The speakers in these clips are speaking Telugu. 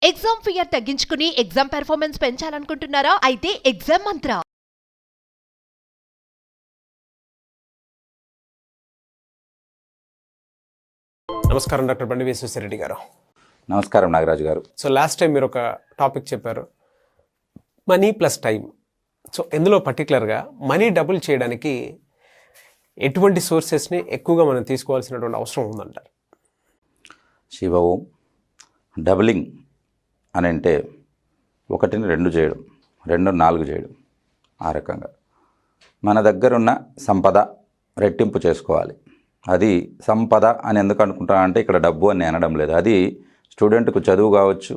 ఎగ్జామ్ ఫియర్ తగ్గించుకుని ఎగ్జామ్ పెర్ఫార్మెన్స్ పెంచాలనుకుంటున్నారా? అయితే ఎగ్జామ్ మంత్ర. నమస్కారం డాక్టర్ BVSS రెడ్డి గారు. నమస్కారం నాగరాజు గారు. సో లాస్ట్ టైం మీరు ఒక టాపిక్ చెప్పారు, మనీ ప్లస్ టైం. సో ఇందులో పర్టికులర్గా మనీ డబుల్ చేయడానికి ఎటువంటి సోర్సెస్ని ఎక్కువగా మనం తీసుకోవాల్సినటువంటి అవసరం ఉందంటారు? శివ ఓం. డబులింగ్ అని అంటే 1ని 2 చేయడం, 2ని 4 చేయడం. ఆ రకంగా మన దగ్గర ఉన్న సంపద రెట్టింపు చేసుకోవాలి. అది సంపద అని ఎందుకు అనుకుంటా అంటే ఇక్కడ డబ్బు అని అనడం లేదు. అది స్టూడెంట్కు చదువు కావచ్చు,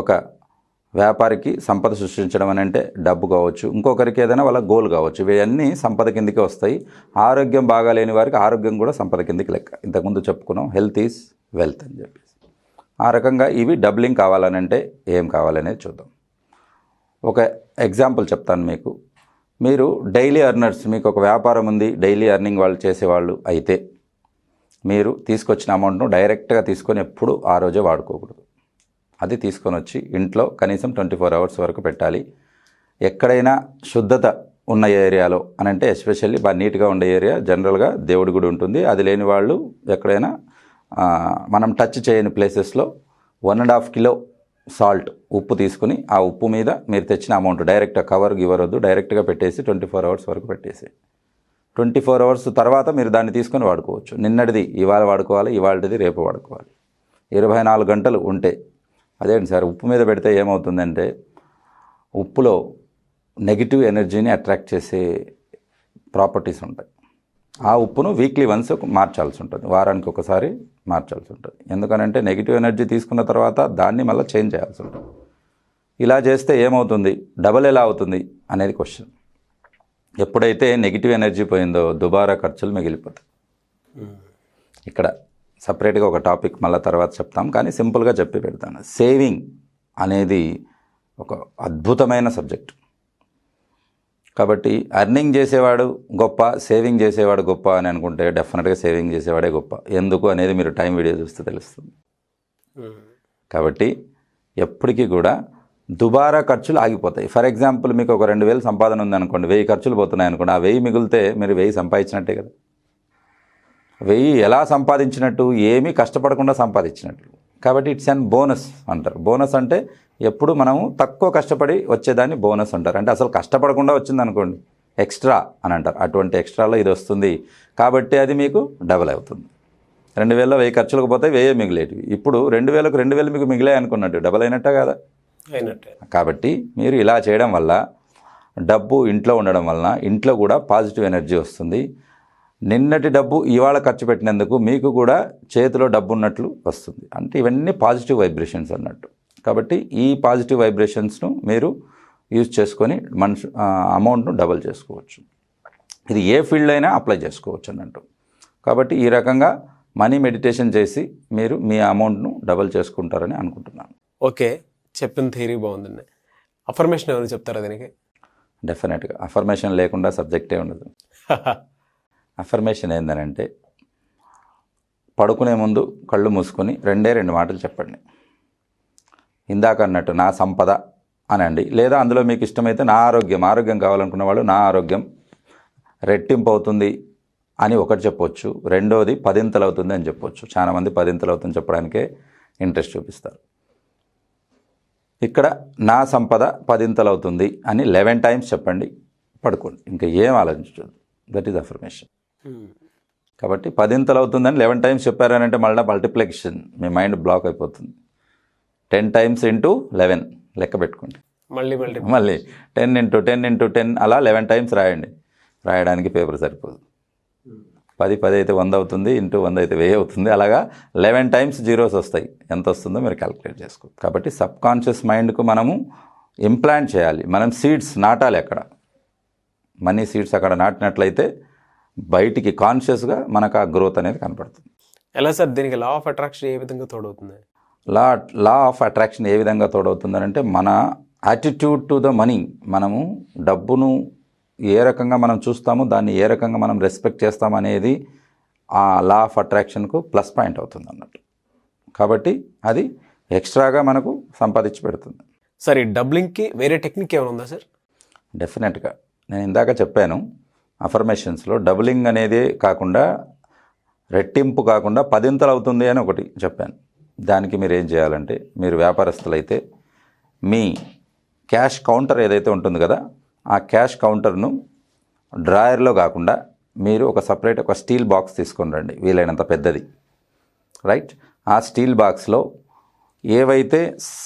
ఒక వ్యాపారికి సంపద సృష్టించడం అని అంటే డబ్బు కావచ్చు, ఇంకొకరికి ఏదైనా వాళ్ళ గోల్ కావచ్చు. ఇవన్నీ సంపద కిందికి వస్తాయి. ఆరోగ్యం బాగాలేని వారికి ఆరోగ్యం కూడా సంపద కిందికి లెక్క. ఇంతకుముందు చెప్పుకున్నాం, హెల్త్ ఈజ్ వెల్త్ అని చెప్పేసి. ఆ రకంగా ఇవి డబ్లింగ్ కావాలనంటే ఏం కావాలనేది చూద్దాం. ఒక ఎగ్జాంపుల్ చెప్తాను మీకు. మీరు డైలీ ఎర్నర్స్, మీకు ఒక వ్యాపారం ఉంది, డైలీ ఎర్నింగ్ వాళ్ళు చేసేవాళ్ళు అయితే మీరు తీసుకొచ్చిన అమౌంట్ను డైరెక్ట్గా తీసుకొని ఎప్పుడు ఆ రోజే వాడుకోకూడదు. అది తీసుకొని వచ్చి ఇంట్లో కనీసం 24 అవర్స్ వరకు పెట్టాలి. ఎక్కడైనా శుద్ధత ఉన్న ఏరియాలో అని అంటే ఎస్పెషల్లీ బాగా నీట్గా ఉండే ఏరియా, జనరల్గా దేవుడి గుడి ఉంటుంది. అది లేని వాళ్ళు ఎక్కడైనా మనం టచ్ చేయని ప్లేసెస్లో 1.5 కిలో సాల్ట్, ఉప్పు తీసుకుని ఆ ఉప్పు మీద మీరు తెచ్చిన అమౌంట్ డైరెక్ట్గా కవర్ వద్దు, డైరెక్ట్గా పెట్టేసి 24 అవర్స్ వరకు పెట్టేసి 24 అవర్స్ తర్వాత మీరు దాన్ని తీసుకొని వాడుకోవచ్చు. నిన్నటిది ఇవాళ వాడుకోవాలి, ఇవాళది రేపు వాడుకోవాలి. 24 గంటలు ఉంటే అదేంటి సార్ ఉప్పు మీద పెడితే ఏమవుతుందంటే ఉప్పులో నెగిటివ్ ఎనర్జీని అట్రాక్ట్ చేసే ప్రాపర్టీస్ ఉంటాయి. ఆ ఉప్పును వీక్లీ వన్స్ మార్చాల్సి ఉంటుంది, వారానికి ఒకసారి మార్చాల్సి ఉంటుంది. ఎందుకనంటే నెగిటివ్ ఎనర్జీ తీసుకున్న తర్వాత దాన్ని మళ్ళీ చేంజ్ చేయాల్సి ఉంటుంది. ఇలా చేస్తే ఏమవుతుంది, డబల్ ఎలా అవుతుంది అనేది క్వశ్చన్. ఎప్పుడైతే నెగిటివ్ ఎనర్జీ పోయిందో దుబారా ఖర్చులు మిగిలిపోతాయి. ఇక్కడ సపరేట్గా ఒక టాపిక్ మళ్ళీ తర్వాత చెప్తాం, కానీ సింపుల్గా చెప్పి పెడతాను. సేవింగ్ అనేది ఒక అద్భుతమైన సబ్జెక్ట్. కాబట్టి ఎర్నింగ్ చేసేవాడు గొప్ప, సేవింగ్ చేసేవాడు గొప్ప అని అనుకుంటే డెఫినెట్గా సేవింగ్ చేసేవాడే గొప్ప. ఎందుకు అనేది మీరు టైం వీడియో చూస్తే తెలుస్తుంది. కాబట్టి ఎప్పటికీ కూడా దుబారా ఖర్చులు ఆగిపోతాయి. ఫర్ ఎగ్జాంపుల్ మీకు ఒక 2,000 సంపాదన ఉందనుకోండి, 1000 ఖర్చులు పోతున్నాయి అనుకోండి. ఆ 1000 మిగిలితే మీరు 1000 సంపాదించినట్టే కదా. 1000 ఎలా సంపాదించినట్టు? ఏమీ కష్టపడకుండా సంపాదించినట్లు. కాబట్టి ఇట్స్ అన్ బోనస్ అంటారు. బోనస్ అంటే ఎప్పుడు మనము తక్కువ కష్టపడి వచ్చేదాన్ని బోనస్ అంటారు. అంటే అసలు కష్టపడకుండా వచ్చింది అనుకోండి, ఎక్స్ట్రా అని అంటారు. అటువంటి ఎక్స్ట్రాలో ఇది వస్తుంది కాబట్టి అది మీకు డబల్ అవుతుంది. 2,000లో 1000 ఖర్చులకు పోతే 1000 మిగిలేటివి. ఇప్పుడు 2,000కు 2,000 మీకు మిగిలాయి అనుకున్నట్టు డబల్ అయినట్టే కదా. కాబట్టి మీరు ఇలా చేయడం వల్ల, డబ్బు ఇంట్లో ఉండడం వలన ఇంట్లో కూడా పాజిటివ్ ఎనర్జీ వస్తుంది. నిన్నటి డబ్బు ఇవాళ ఖర్చు పెట్టినందుకు మీకు కూడా చేతిలో డబ్బు ఉన్నట్లు వస్తుంది. అంటే ఇవన్నీ పాజిటివ్ వైబ్రేషన్స్ అన్నట్టు. కాబట్టి ఈ పాజిటివ్ వైబ్రేషన్స్ను మీరు యూజ్ చేసుకొని అమౌంట్ను డబల్ చేసుకోవచ్చు. ఇది ఏ ఫీల్డ్ అయినా అప్లై చేసుకోవచ్చు అన్నట్టు. కాబట్టి ఈ రకంగా మనీ మెడిటేషన్ చేసి మీరు మీ అమౌంట్ను డబల్ చేసుకుంటారని అనుకుంటున్నాను. ఓకే, చెప్పిన థియరీ బాగుందండి. అఫర్మేషన్ ఏమైనా చెప్తారా దీనికి? డెఫినెట్గా అఫర్మేషన్ లేకుండా సబ్జెక్టే ఉండదు. అఫర్మేషన్ ఏంటంటే పడుకునే ముందు కళ్ళు మూసుకొని 2 మాటలు చెప్పండి. ఇందాక అన్నట్టు నా సంపద అనండి, లేదా అందులో మీకు ఇష్టమైతే నా ఆరోగ్యం కావాలనుకున్న వాళ్ళు నా ఆరోగ్యం రెట్టింపు అవుతుంది అని ఒకటి చెప్పొచ్చు. రెండోది 10ంతలు అవుతుంది అని చెప్పొచ్చు. చాలామంది 10ంతలు అవుతుంది చెప్పడానికే ఇంట్రెస్ట్ చూపిస్తారు. ఇక్కడ నా సంపద 10ంతలు అవుతుంది అని 11 టైమ్స్ చెప్పండి, పడుకోండి. ఇంకా ఏం ఆలోచించదు. That is affirmation. కాబట్టి 10ంతలు అవుతుందని 11 టైమ్స్ చెప్పారనంటే మళ్ళీ మల్టిప్లికేషన్ మీ మైండ్ బ్లాక్ అయిపోతుంది. 10 టైమ్స్ ఇంటూ 11 లెక్క పెట్టుకోండి. మళ్ళీ 10 ఇంటూ 10 ఇంటూ 10 అలా 11 టైమ్స్ రాయండి. రాయడానికి పేపర్ సరిపోదు. 10 అయితే 100 అవుతుంది, ఇంటూ 100 అయితే 1000 అవుతుంది. అలాగా 11 టైమ్స్ జీరోస్ వస్తాయి. ఎంత వస్తుందో మీరు క్యాలిక్యులేట్ చేసుకో. కాబట్టి సబ్ కాన్షియస్ మైండ్కు మనము ఇంప్లాంట్ చేయాలి. మనం సీడ్స్ నాటాలి. అక్కడ మనీ సీడ్స్ అక్కడ నాటినట్లయితే బయటికి కాన్షియస్గా మనకు ఆ గ్రోత్ అనేది కనపడుతుంది. ఎలా సార్ దీనికి లా ఆఫ్ అట్రాక్షన్ ఏ విధంగా తోడవుతుంది? లా ఆఫ్ అట్రాక్షన్ ఏ విధంగా తోడవుతుందంటే మన యాటిట్యూడ్ టు ద మనీ. మనము డబ్బును ఏ రకంగా మనం చూస్తామో దాన్ని ఏ రకంగా మనం రెస్పెక్ట్ చేస్తామనేది ఆ లా ఆఫ్ అట్రాక్షన్కు ప్లస్ పాయింట్ అవుతుంది అన్నట్టు. కాబట్టి అది ఎక్స్ట్రాగా మనకు సంపాదించి పెడుతుంది. సార్ ఈ డబ్లింగ్కి వేరే టెక్నిక్ ఏమైనా ఉందా సార్? డెఫినెట్గా నేను ఇందాక చెప్పాను అఫర్మేషన్స్లో డబులింగ్ అనేది కాకుండా రెట్టింపు కాకుండా 10 అవుతుంది అని ఒకటి చెప్పాను. దానికి మీరు ఏం చేయాలంటే, మీరు వ్యాపారస్తులైతే మీ క్యాష్ కౌంటర్ ఏదైతే ఉంటుంది కదా, ఆ క్యాష్ కౌంటర్ను డ్రాయర్లో కాకుండా మీరు ఒక సపరేట్ ఒక స్టీల్ బాక్స్ తీసుకొని రండి, వీలైనంత పెద్దది, రైట్. ఆ స్టీల్ బాక్స్లో ఏవైతే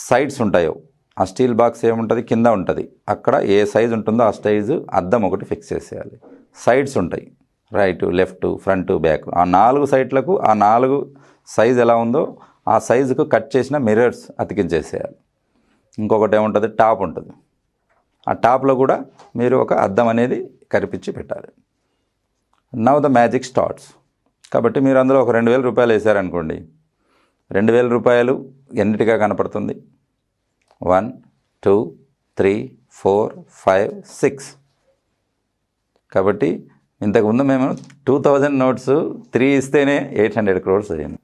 సైడ్స్ ఉంటాయో, ఆ స్టీల్ బాక్స్ ఏముంటుంది కింద ఉంటుంది, అక్కడ ఏ సైజు ఉంటుందో ఆ సైజు అద్దం ఒకటి ఫిక్స్ చేసేయాలి. సైడ్స్ ఉంటాయి, రైట్, లెఫ్ట్, ఫ్రంట్, బ్యాక్, ఆ 4 సైడ్లకు ఆ 4 సైజు ఎలా ఉందో ఆ సైజుకు కట్ చేసిన మిర్రర్స్ అతికించేసేయాలి. ఇంకొకటి ఏముంటుంది, టాప్ ఉంటుంది, ఆ టాప్లో కూడా మీరు ఒక అద్దం అనేది కరిపించి పెట్టాలి. Now the magic starts. కాబట్టి మీరు అందులో ఒక 2000 రూపాయలు వేసారనుకోండి, 2000 రూపాయలు ఎన్నిటిగా కనపడుతుంది, 1 2 3 4 5 6. కాబట్టి ఇంతకుముందు మేము 2000 నోట్స్ 3 ఇస్తేనే 800 crores అయ్యింది.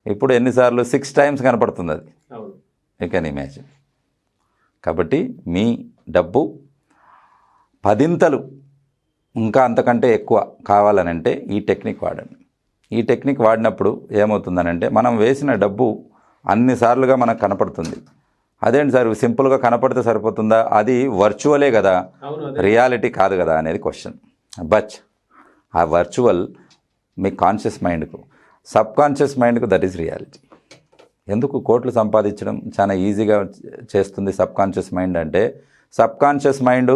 ఇప్పుడు ఎన్నిసార్లు 6 times కనపడుతుంది అది, యూ కెన్ ఇమాజిన్. కాబట్టి మీ డబ్బు 10 ఇంకా అంతకంటే ఎక్కువ కావాలనంటే ఈ టెక్నిక్ వాడండి. ఈ టెక్నిక్ వాడినప్పుడు ఏమవుతుందనంటే, మనం వేసిన డబ్బు అన్నిసార్లుగా మనకు కనపడుతుంది. అదేంటి సార్ సింపుల్గా కనపడితే సరిపోతుందా, అది వర్చువలే కదా, రియాలిటీ కాదు కదా అనేది క్వశ్చన్. బట్ ఆ వర్చువల్ మీ కాన్షియస్ మైండ్కు, సబ్ కాన్షియస్ మైండ్కు దట్ ఈస్ రియాలిటీ. ఎందుకు కోట్లు సంపాదించడం చాలా ఈజీగా చేస్తుంది సబ్ కాన్షియస్ మైండ్ అంటే, సబ్ కాన్షియస్ మైండ్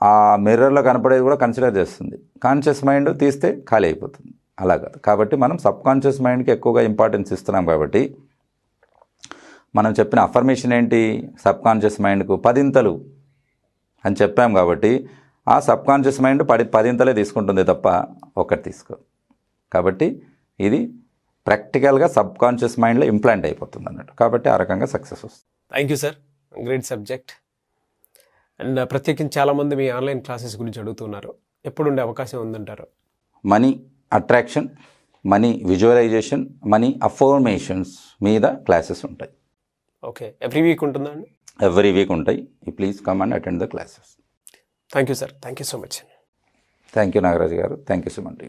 ఆ మిర్రర్లో కనపడేది కూడా కన్సిడర్ చేస్తుంది, కాన్షియస్ మైండ్ తీస్తే ఖాళీ అయిపోతుంది. అలా కాదు. కాబట్టి మనం సబ్ కాన్షియస్ మైండ్కి ఎక్కువగా ఇంపార్టెన్స్ ఇస్తున్నాం. కాబట్టి మనం చెప్పిన అఫర్మేషన్ ఏంటి, సబ్ కాన్షియస్ మైండ్కు 10 అని చెప్పాం. కాబట్టి ఆ సబ్ కాన్షియస్ మైండ్ 10 తీసుకుంటుంది తప్ప ఒకటి తీసుకో. కాబట్టి ఇది ప్రాక్టికల్గా సబ్ కాన్షియస్ మైండ్లో ఇంప్లాంట్ అయిపోతుంది అన్నట్టు. కాబట్టి ఆ రకంగా సక్సెస్ వస్తుంది. Thank you sir, great subject. And ప్రత్యేకించి చాలామంది మీ ఆన్లైన్ క్లాసెస్ గురించి అడుగుతున్నారు, ఎప్పుడు ఉండే అవకాశం ఉందంటారు? Money attraction, money visualisation, money affirmations మీద క్లాసెస్ ఉంటాయి. ఓకే, ఎవ్రీ వీక్ ఉంటుందా అండి? ఎవ్రీ వీక్ ఉంటాయి. You please come and attend the classes. Thank you sir, thank you so much. Thank you Nagaraju గారు, థ్యాంక్ యూ సో మచ్.